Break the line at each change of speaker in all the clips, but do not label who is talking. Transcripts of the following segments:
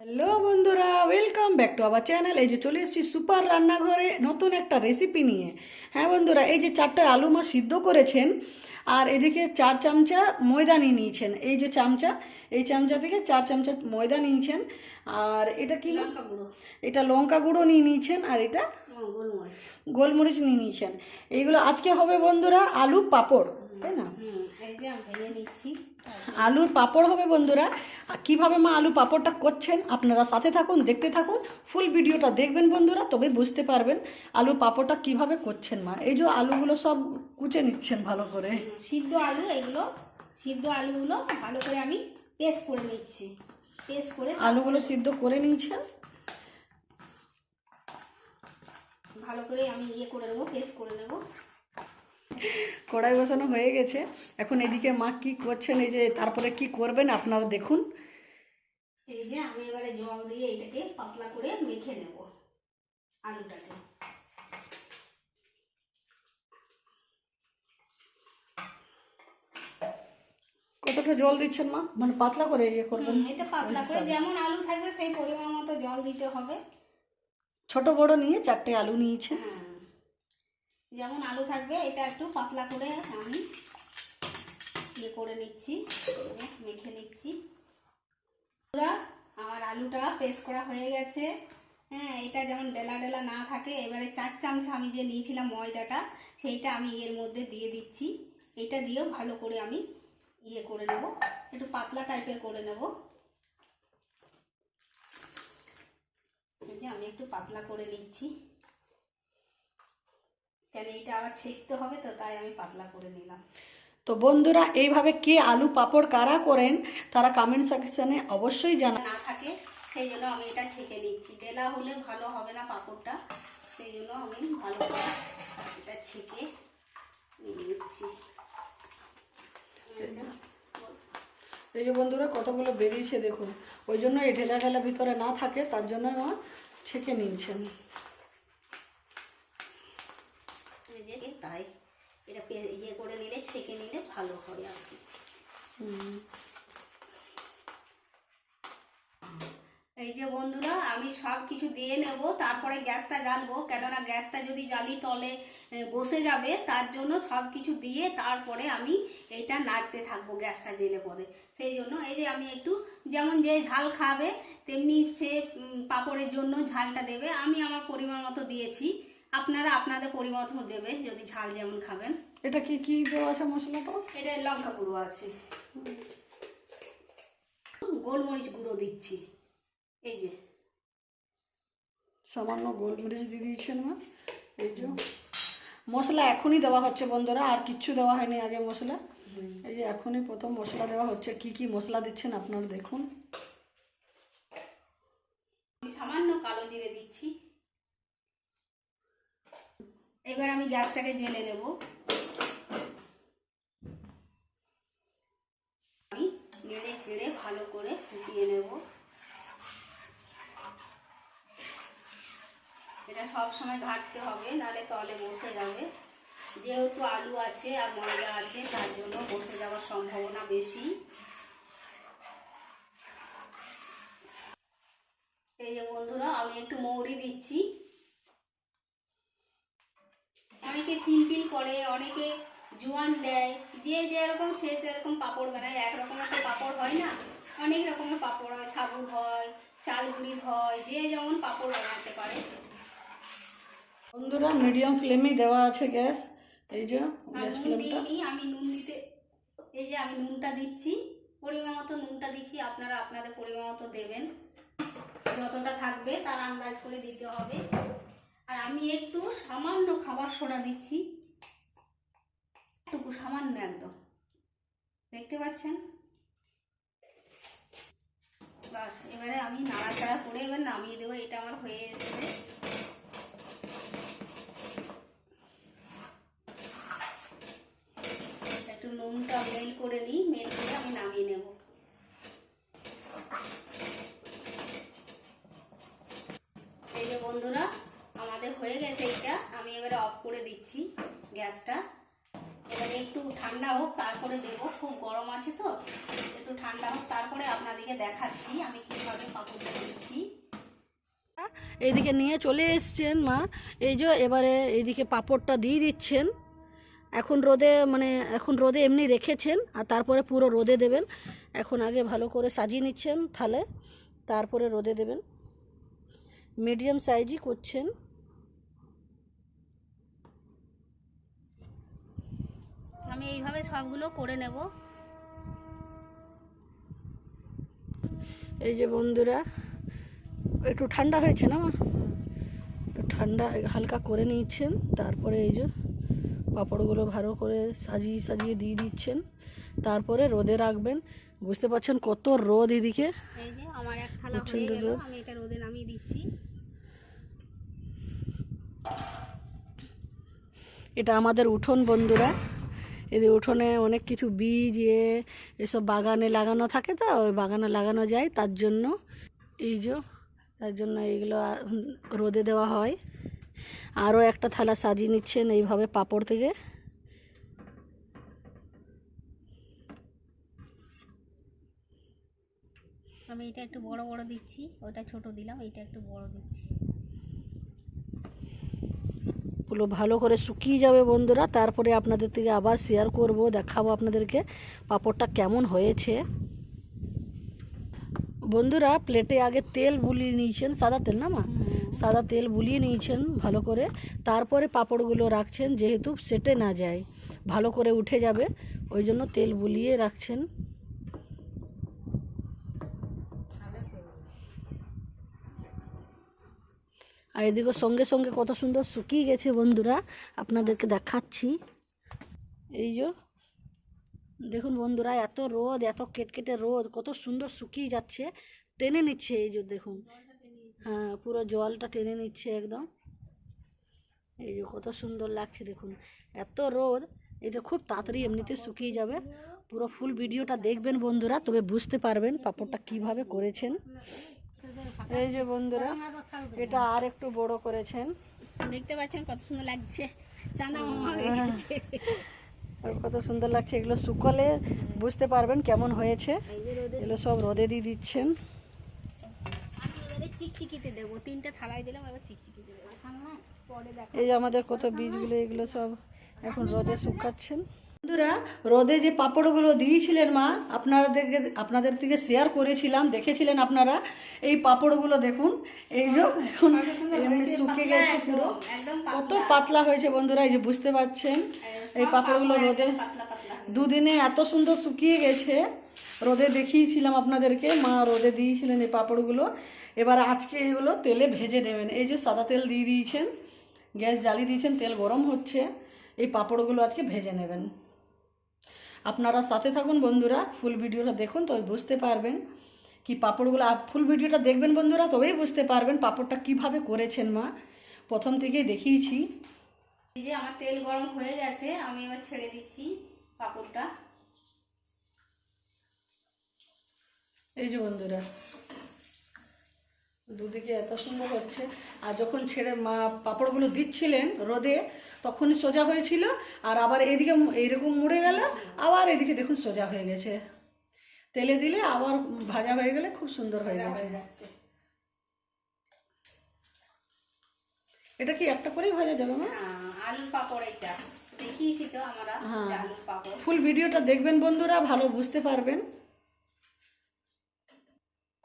Hello বন্ধুরা, welcome back to our channel. এই যে চলে এসেছি সুপার রান্নাঘরে নতুন একটা রেসিপি নিয়ে। হ্যাঁ বন্ধুরা, এই যে 4টা আলু মা সিদ্ধ করেছেন আর এদিকে 4 চামচা ময়দা নিয়ে নিয়েছেন। এই যে চামচা, এই চামচা থেকে 4 চামচা ময়দা নিয়েছেন। আর এটা কি
লঙ্কা গুঁড়ো,
এটা লঙ্কা গুঁড়ো নিয়ে নিয়েছেন। আর এটা
গোলমরিচ।
গোলমরিচ নিয়ে নিয়েছেন। এইগুলো আজকে হবে বন্ধুরা আলু পাঁপড়, তাই না?
এই যে আমি ভেঙে নিচ্ছি।
আলুর পাঁপড় হবে বন্ধুরা। আর কীভাবে মা আলু পাঁপড়টা করছেন আপনারা সাথে থাকুন, দেখতে থাকুন, ফুল ভিডিওটা দেখবেন বন্ধুরা, তবে বুঝতে পারবেন আলু পাঁপড়টা কিভাবে করছেন মা। এই যে আলুগুলো সব কুচে নিচ্ছেন ভালো করে।
সিদ্ধ আলু, এগুলো সিদ্ধ আলুগুলো ভালো করে আমি পেস্ট করে নিচ্ছি। পেস্ট করে
আলুগুলো সিদ্ধ করে নিয়েছেন,
ভালো করে আমি করে নেবো, পেস্ট করে নেব।
কড়াই বসানো হয়ে গেছে। এখন এদিকে মা কি করছেন, এই যে তারপরে কি করবেন আপনারা দেখুন।
এই যে আমি এবারে জল দিয়ে এটাকে পাতলা করে মেখে নেব আলুটাকে।
কতটা জল দিচ্ছেন মা, মানে পাতলা করে ইয়ে করবেন?
এটা পাতলা করে যেমন আলু থাকবে সেই পরিমাণ মতো জল দিতে হবে।
ছোট বড় নিয়ে 4টে আলু নিয়েছেন।
যেমন আলু থাকবে এটা একটু পাতলা করে আমি করে নিচ্ছি, মেখে নিচ্ছি। আমার আলুটা পেস্ট করা হয়ে গেছে। হ্যাঁ, এটা যেমন ডেলা ডেলা না থাকে। এবারে 4 চামচা আমি যে নিয়েছিলাম ময়দাটা, সেইটা আমি এর মধ্যে দিয়ে দিচ্ছি। এটা দিয়েও ভালো করে আমি করে নেব, একটু পাতলা টাইপের করে নেব। এই যে আমি একটু পাতলা করে নিচ্ছি, কেন এটা আবার ছেঁকতে হবে, তো তাই আমি পাতলা করে নিলাম।
তো বন্ধুরা, এইভাবে কে আলু পাঁপড় কারা করেন তারা কমেন্ট সেকশনে অবশ্যই জানা।
না থাকে সেই জন্য আমি এটা ছেঁকে নিচ্ছি। ডেলা হলে ভালো হবে না পাঁপড়টা, সেই জন্য আমি ভালো করে এটা ছেঁকে নিচ্ছি।
এই যে বন্ধুরা কতগুলো বেরিয়েছে দেখুন, ওই জন্য এই ঢেলা ঢেলা ভিতরে না থাকে, তার জন্য মা ছেঁকে নিয়েছেন।
তাই এটা করে নিলে, ছেঁকে নিলে ভালো হয় আর কি। এই যে বন্ধুরা, আমি সব কিছু দিয়ে নেব, তারপরে গ্যাসটা জ্বালবো, কেননা গ্যাসটা যদি জ্বালি তলে বসে যাবে। তার জন্য সব কিছু দিয়ে তারপরে আমি এইটা নাড়তে থাকবো গ্যাসটা জেলে পরে। সেই জন্য এই যে আমি একটু, যেমন যে ঝাল খাবে তেমনি সে পাঁপড়ের জন্য ঝালটা দেবে। আমি আমার পরিমাণ মতো দিয়েছি, আপনারা আপনাদের পরিমাণ মতো দেবেন যদি ঝাল যেমন খাবেন।
এটা কি কি দেওয়া আছে মশলাটা?
এটা লঙ্কা গুঁড়ো আছে, গোলমরিচ গুঁড়ো দিচ্ছি। এই যে
সামান্য গোলমরিচ দিয়ে দিয়েছেন মা। এই যে মশলা এখনই দেওয়া হচ্ছে বন্ধুরা, আর কিচ্ছু দেওয়া হয়নি আগে মশলা। এই যে এখনই প্রথম মশলা দেওয়া হচ্ছে। কি কি মশলা দিচ্ছেন আপনারা দেখুন।
সামান্য কালো জিরে দিচ্ছি। এবার আমি গ্যাসটাকে জেলে নেব। আমি নেড়ে চেড়ে ভালো করে ফুটিয়ে নেব। এটা সব সময় ঘাঁটতে হবে, নাহলে তলে বসে যাবে। যেহেতু আলু আছে আর ময়দা আছে, তার জন্য বসে যাওয়ার সম্ভাবনা বেশি। এই যে বন্ধুরা, আমি একটু মৌরি দিচ্ছি। অনেকে সিম্পল করে, অনেকে জোয়ান দেয়, যে যেরকম সে যেরকম পাঁপড় বানায়। একরকমের তো পাঁপড় হয় না, অনেক রকমের পাঁপড় হয়। সাবুর হয়, চাল গুঁড়ির হয়, যে যেমন পাঁপড় বানাতে পারে।
বন্ধুরা, মিডিয়াম ফ্লেমেই দেওয়া আছে গ্যাস। এই যে গ্যাস ফ্লেমটা
আমি নুন দিতে, এই যে আমি নুনটা দিচ্ছি, পরিমাণ মতো নুনটা দিচ্ছি। আপনারা আপনাদের পরিমাণ মতো দেবেন, যতটা থাকবে তার আন্দাজ করে দিতে হবে। আর আমি একটু সামান্য খাবার সোডা দিচ্ছি, একটু সামান্য, একদম দেখতে পাচ্ছেন। বাস, এবারে আমি নাড়াচাড়া করে এবার নামিয়ে দেবো। এটা আমার হয়ে এসেছে। একটু নুনটা মেল করে নিই, মেল করে আমি নামিয়ে নেব। এই যে বন্ধুরা, আমাদের হয়ে গেছে এটা। আমি এবারে অফ করে দিচ্ছি গ্যাসটা। এবারে একটু ঠান্ডা হোক, তারপরে দেবো। খুব গরম আছে তো, একটু ঠান্ডা হোক, তারপরে আপনাদেরকে দেখাচ্ছি আমি কীভাবে পাঁপড়
এইদিকে নিয়ে চলে এসছেন মা। এই যে এবারে এইদিকে পাঁপড়টা দিয়ে দিচ্ছেন। এখন রোদে এমনি রেখেছেন আর তারপরে পুরো রোদে দেবেন। এখন আগে ভালো করে সাজিয়ে নিচ্ছেন থালে, তারপরে রোদে দেবেন। মিডিয়াম সাইজই করছেন।
আমি এইভাবে সবগুলো করে নেব।
এই যে বন্ধুরা, একটু ঠান্ডা হয়েছে না মা, একটু ঠান্ডা হালকা করে নিচ্ছেন। তারপরে এই যে পাঁপড়গুলো ভালো করে সাজিয়ে সাজিয়ে দিয়ে দিচ্ছেন, তারপরে রোদে রাখবেন। বুঝতে পারছেন কত রোদ এদিকে।
এই যে আমার এক থালা হয়ে গেল, আমি এটা রোদে নামিয়ে দিচ্ছি।
এটা আমাদের উঠোন বন্ধুরা। এদের উঠোনে অনেক কিছু বীজ এসব বাগানে লাগানো থাকে, তো ওই বাগানে লাগানো যায় তার জন্য। এই যে তার জন্য এইগুলো রোদে দেওয়া হয়। আরও একটা থালা সাজিয়ে নিচ্ছেন এইভাবে পাঁপড় থেকে।
আমি এটা একটু বড় বড় দিচ্ছি, ওটা ছোট দিলাম, এটা একটু বড় দিচ্ছি।
পুরো ভালো করে শুকিয়ে যাবে বন্ধুরা, তারপরে আপনাদের থেকে আবার শেয়ার করব, দেখাবো আপনাদেরকে পাঁপড়টা কেমন হয়েছে। বন্ধুরা প্লেটে আগে তেল বুলিয়ে নিয়েছেন, সাদা তেল না মা, সাদা তেল বুলিয়ে নিয়েছেন ভালো করে, তারপরে পাঁপড়গুলো রাখছেন, যেহেতু সেটে না যায়, ভালো করে উঠে যাবে, ওই জন্য তেল বুলিয়ে রাখছেন। আর এদিকে সঙ্গে সঙ্গে কত সুন্দর শুকিয়ে গেছে বন্ধুরা, আপনাদেরকে দেখাচ্ছি। এই যে দেখুন বন্ধুরা, এত রোদ, এত কেটকেটে রোদ, কত সুন্দর শুকিয়ে যাচ্ছে, টেনে নিচ্ছে। এই যে দেখুন, হ্যাঁ পুরো জলটা টেনে নিচ্ছে একদম। এই যে কত সুন্দর লাগছে দেখুন, এত রোদ, এটা খুব তাড়াতাড়ি এমনিতে শুকিয়ে যাবে। পুরো ফুল ভিডিওটা দেখবেন বন্ধুরা, তবে বুঝতে পারবেন পাঁপড়টা কিভাবে করেছেন। এই যে বন্ধুরা, এটা আর একটু বড় করেছেন,
দেখতে পাচ্ছেন কত সুন্দর লাগছে, চাঁদা মামা হয়ে গেছে।
আর কত সুন্দর লাগছে। এগুলো শুকলে বুঝতে পারবেন কেমন হয়েছে। এগুলো সব রোদে দিয়ে দিচ্ছেন।
আমি এবারে চিকচিকিতে দেবো, 3টে থালায় দিলাম, এবার চিকচিকিতে দেবো। পরে দেখো
এই যে আমাদের কত বীজগুলো, এগুলো সব এখন রোদে শুকাচ্ছেন। বন্ধুরা রোদে যে পাঁপড়গুলো দিয়েছিলেন মা, আপনাদের থেকে শেয়ার করেছিলাম, দেখেছিলেন আপনারা। এই পাঁপড়গুলো দেখুন, এই যে এখন এমনি শুকিয়ে গেছে পুরো,
একদম
কত পাতলা হয়েছে বন্ধুরা। এই যে বুঝতে পারছেন, এই পাঁপড়গুলো রোদে
পাতলা পাতলা।
দুদিনে এত সুন্দর শুকিয়ে গেছে। রোদে দেখিয়েছিলাম আপনাদেরকে, মা রোদে দিয়েছিলেন এই পাঁপড়গুলো। এবার আজকে এগুলো তেলে ভেজে নেবেন। এই যে সাদা তেল দিয়ে দিয়েছেন, গ্যাস জ্বালিয়ে দিয়েছেন, তেল গরম হচ্ছে, এই পাঁপড়গুলো আজকে ভেজে নেবেন। আপনারা সাথে থাকুন বন্ধুরা, ফুল ভিডিওটা দেখুন, তবে বুঝতে পারবেন কি পাঁপড়গুলো। ফুল ভিডিওটা দেখবেন বন্ধুরা, তবেই বুঝতে পারবেন পাঁপড়টা কিভাবে করেছেন মা, প্রথম থেকেই দেখিয়েছি।
এই যে আমার তেল গরম হয়ে গেছে, আমি এবার ছেড়ে দিচ্ছি পাঁপড়টা।
এই যে বন্ধুরা, দুদিকে এত সুন্দর হচ্ছে। আর যখন ছেড়ে মা পাঁপড়গুলো দিচ্ছিলেন রোদে, তখনই সোজা হয়েছিল, আর আবার এদিকে এইরকম মুড়ে গেল, আবার এদিকে দেখুন সোজা হয়ে গেছে। তেলে দিলে আবার ভাজা হয়ে গেলে খুব সুন্দর হয়ে গেছে। এটা কি একটা করেই ভাজা যাবে মা?
আলুর পাঁপড় এটা দেখিয়েছি তো আমরা,
হ্যাঁ,
আলুর পাঁপড়।
ফুল ভিডিওটা দেখবেন বন্ধুরা, ভালো বুঝতে পারবেন।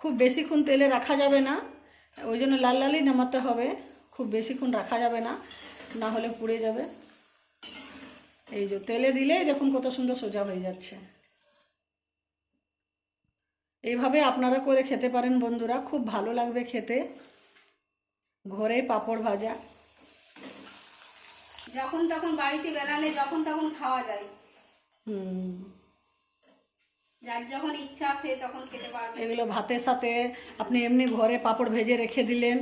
খুব বেশিক্ষণ তেলে রাখা যাবে না, ওই জন্য লাল লালই নামাতে হবে, খুব বেশিক্ষণ রাখা যাবে না, না হলে পুড়ে যাবে। এই যে তেলে দিলেই দেখুন কত সুন্দর সোজা হয়ে যাচ্ছে। এইভাবে আপনারা করে খেতে পারেন বন্ধুরা, খুব ভালো লাগবে খেতে। ঘরে পাঁপড় ভাজা
যখন তখন বাড়িতে বেড়ালে যখন তখন খাওয়া যায়, যার যখন ইচ্ছা সে তখন খেতে পারবে।
এগুলো ভাতের সাথে আপনি এমনি ঘরে পাঁপড় ভেজে রেখে দিলেন,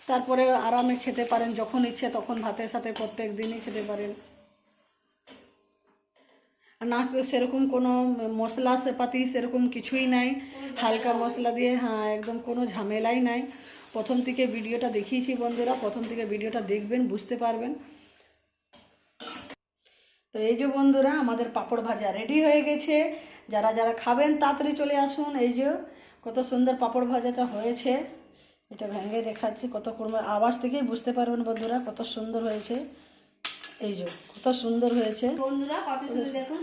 তারপরে আরামে খেতে পারেন, যখন ইচ্ছে তখন ভাতের সাথে প্রত্যেক দিনই খেতে পারেন। না সেরকম কোনো মশলা পাতি সেরকম কিছুই নাই, হালকা মশলা দিয়ে, হ্যাঁ একদম কোনো ঝামেলাই নাই। প্রথম থেকে ভিডিওটা দেখিয়েছি বন্ধুরা, প্রথম থেকে ভিডিওটা দেখবেন, বুঝতে পারবেন। তো এই যে বন্ধুরা, আমাদের পাঁপড় ভাজা রেডি হয়ে গেছে। যারা যারা খাবেন তাড়াতাড়ি চলে আসুন। এই যে কত সুন্দর পাঁপড় ভাজাটা হয়েছে, এটা ভেঙে দেখাচ্ছি, কত কুড়মো, আওয়াজ থেকেই বুঝতে পারবেন বন্ধুরা কত সুন্দর হয়েছে। এই যে কত সুন্দর হয়েছে
বন্ধুরা, কত সুন্দর দেখুন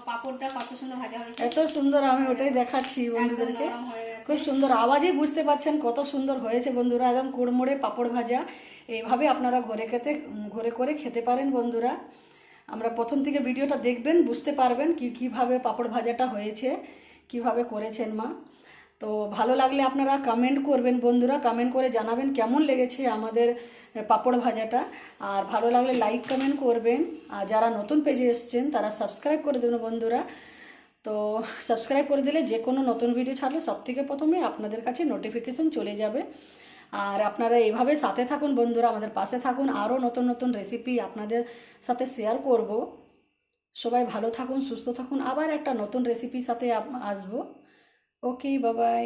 পাঁপড়টা কত সুন্দর ভাজা হয়েছে,
এত সুন্দর, আমি ওটাই দেখাচ্ছি
একদম
বন্ধুদেরকে।
নরম হয়ে গেছে।
খুব সুন্দর, আওয়াজেই বুঝতে পারছেন কত সুন্দর হয়েছে বন্ধুরা, একদম কুড়মুড়ে পাঁপড় ভাজা। এইভাবে আপনারা ঘরে করে খেতে পারেন বন্ধুরা। আমরা প্রথম থেকে ভিডিওটা দেখবেন, বুঝতে পারবেন কিভাবে পাঁপড় ভাজাটা হয়েছে, কিভাবে করেছেন মা। তো ভালো লাগলে আপনারা কমেন্ট করবেন বন্ধুরা, কমেন্ট করে জানাবেন কেমন লেগেছে আমাদের পাঁপড় ভাজাটা। আর ভালো লাগলে লাইক কমেন্ট করবেন, আর যারা নতুন পেজে এসছেন তারা সাবস্ক্রাইব করে দেবেন বন্ধুরা। তো সাবস্ক্রাইব করে দিলে যে কোনো নতুন ভিডিও ছাড়লে সবথেকে প্রথমে আপনাদের কাছে নোটিফিকেশন চলে যাবে। আর আপনারা এইভাবে সাথে থাকুন বন্ধুরা, আমাদের পাশে থাকুন, আরও নতুন নতুন রেসিপি আপনাদের সাথে শেয়ার করব। সবাই ভালো থাকুন, সুস্থ থাকুন, আবার একটা নতুন রেসিপির সাথে আসবো। ওকে, বাই বাই।